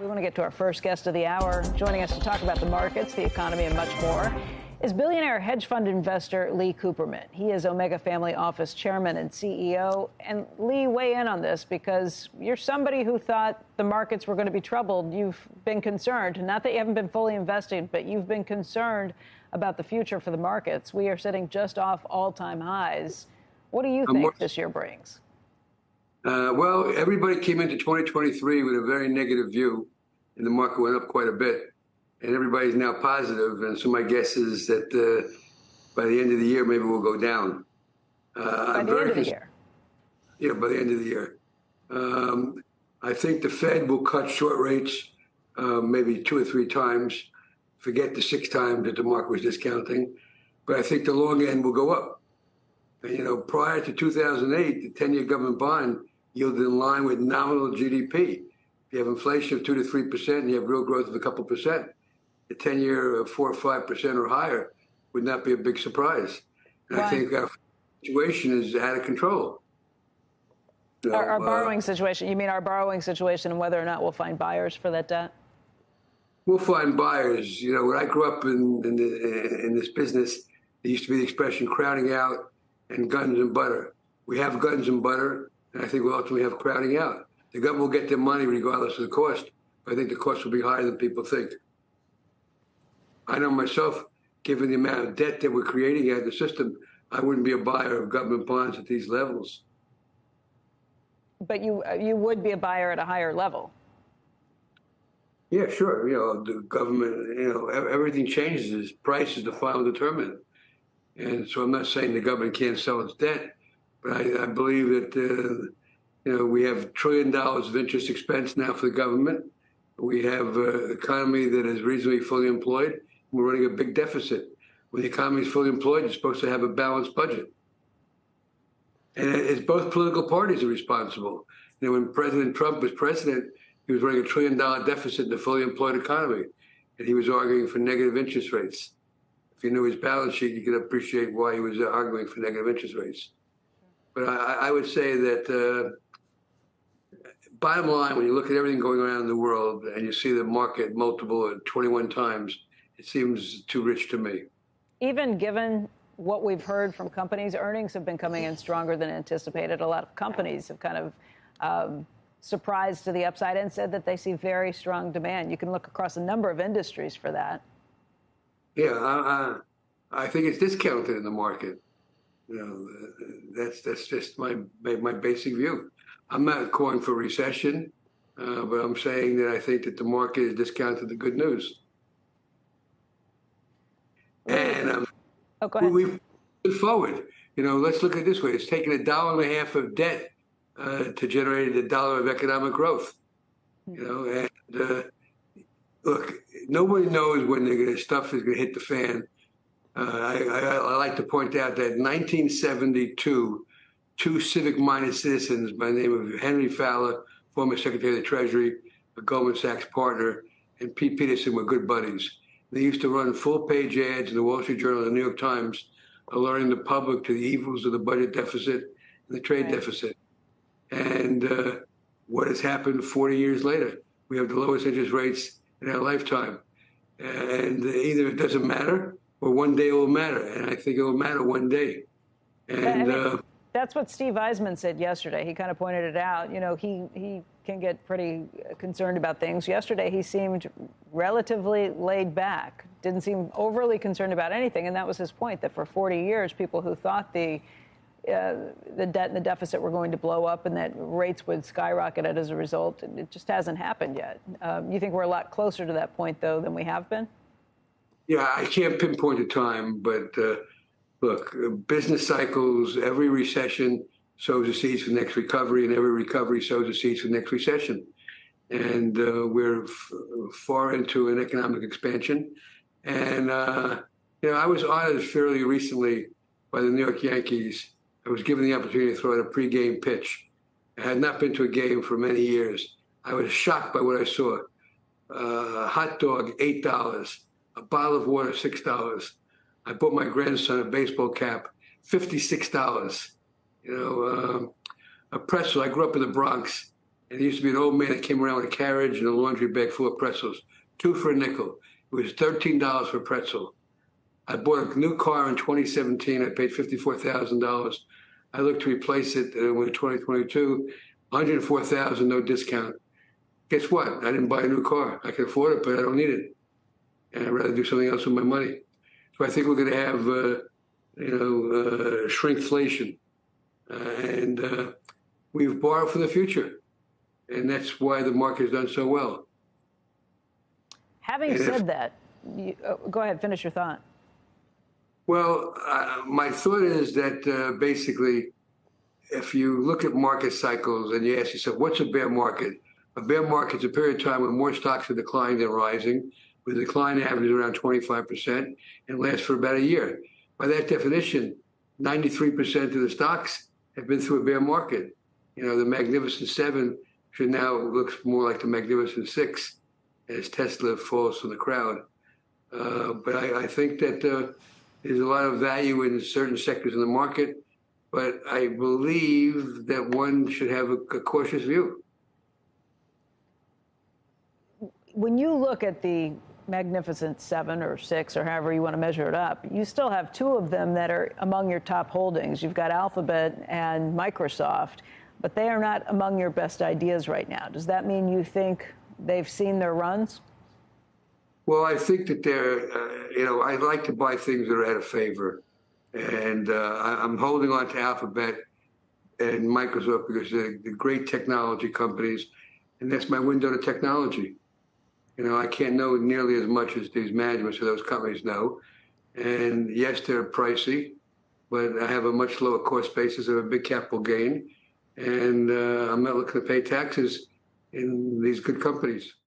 We want to get to our first guest of the hour. Joining us to talk about the markets, the economy, and much more is billionaire hedge fund investor Lee Cooperman. He is Omega Family Office chairman and CEO. And Lee, weigh in on this because you're somebody who thought the markets were going to be troubled. You've been concerned, not that you haven't been fully invested, but you've been concerned about the future for the markets. We are sitting just off all-time highs. What do you think this year brings? Well, everybody came into 2023 with a very negative view, and the market went up quite a bit. And everybody's now positive, and so my guess is that by the end of the year, maybe we'll go down. By the end of the year? Yeah, by the end of the year. I think the Fed will cut short rates maybe 2 or 3 times. Forget the 6 times that the market was discounting. But I think the long end will go up. And, you know, prior to 2008, the 10-year government bond yielded in line with nominal GDP. If you have inflation of 2 to 3% and you have real growth of a couple percent, the 10-year of 4 or 5% or higher would not be a big surprise. And I think our situation is out of control. You know, our borrowing situation, you mean our borrowing situation and whether or not we'll find buyers for that debt? We'll find buyers. You know, when I grew up in this business, there used to be the expression crowding out and guns and butter. We have guns and butter, and I think we'll ultimately have crowding out. The government will get their money regardless of the cost. But I think the cost will be higher than people think. I know myself, given the amount of debt that we're creating out of the system, I wouldn't be a buyer of government bonds at these levels. But you would be a buyer at a higher level. Yeah, sure. You know, the government, you know, everything changes. Price is the final determinant. And so I'm not saying the government can't sell its debt, but I believe that, you know, we have $1 trillion of interest expense now for the government. We have an economy that is reasonably fully employed. We're running a big deficit. When the economy is fully employed, you're supposed to have a balanced budget. And it's both political parties are responsible. You know, when President Trump was president, he was running $1 trillion deficit in a fully employed economy, and he was arguing for negative interest rates. If you knew his balance sheet, you could appreciate why he was arguing for negative interest rates. But I would say that bottom line, when you look at everything going on in the world and you see the market multiple at 21 times, it seems too rich to me. Even given what we've heard from companies, earnings have been coming in stronger than anticipated. A lot of companies have kind of surprised to the upside and said that they see very strong demand. You can look across a number of industries for that. Yeah, I think it's discounted in the market. You know, that's just my basic view. I'm not calling for recession, but I'm saying that I think that the market is discounted the good news. And we've moved forward. You know, let's look at it this way. It's taken $1.50 of debt to generate $1 of economic growth. You know, and look, nobody knows when stuff is going to hit the fan. I like to point out that in 1972, 2 civic-minded citizens by the name of Henry Fowler, former Secretary of the Treasury, a Goldman Sachs partner, and Pete Peterson were good buddies. They used to run full-page ads in the Wall Street Journal and the New York Times, alerting the public to the evils of the budget deficit and the trade deficit. And what has happened 40 years later? We have the lowest interest rates in our lifetime. And either it doesn't matter or one day it will matter. And I think it will matter one day. And that's what Steve Eisman said yesterday. He kind of pointed it out. You know, he can get pretty concerned about things. Yesterday, he seemed relatively laid back, didn't seem overly concerned about anything. And that was his point, that for 40 years, people who thought the debt and the deficit were going to blow up and that rates would skyrocket as a result, it just hasn't happened yet. You think we're a lot closer to that point, though, than we have been? Yeah, I can't pinpoint a time, but look, business cycles, every recession sows the seeds for the next recovery, and every recovery sows the seeds for the next recession. And we're far into an economic expansion. And, you know, I was honored fairly recently by the New York Yankees. I was given the opportunity to throw out a pregame pitch. I had not been to a game for many years. I was shocked by what I saw. A hot dog, $8. A bottle of water, $6. I bought my grandson a baseball cap, $56. You know, a pretzel. I grew up in the Bronx, And there used to be an old man that came around with a carriage and a laundry bag full of pretzels, 2 for a nickel. It was $13 for a pretzel. I bought a new car in 2017. I paid $54,000. I looked to replace it in 2022, $104,000, no discount. Guess what? I didn't buy a new car. I can afford it, but I don't need it. And I'd rather do something else with my money. So I think we're going to have, shrinkflation. And we've borrowed for the future. And that's why the market has done so well. Having said that, go ahead, finish your thought. Well, my thought is that basically, if you look at market cycles and you ask yourself, what's a bear market? A bear market is a period of time when more stocks are declining than rising, with a decline average around 25% and lasts for about a year. By that definition, 93% of the stocks have been through a bear market. You know, the Magnificent Seven should now looks more like the Magnificent Six as Tesla falls from the crowd. But I think that there's a lot of value in certain sectors in the market, but I believe that one should have a cautious view. When you look at the Magnificent Seven or Six or however you want to measure it up, you still have 2 of them that are among your top holdings. You've got Alphabet and Microsoft, but they are not among your best ideas right now. Does that mean you think they've seen their runs? Well, I think that I like to buy things that are out of favor. And I'm holding on to Alphabet and Microsoft because they're great technology companies. And that's my window to technology. You know, I can't know nearly as much as these managements of those companies know. And yes, they're pricey, but I have a much lower cost basis of a big capital gain. And I'm not looking to pay taxes in these good companies.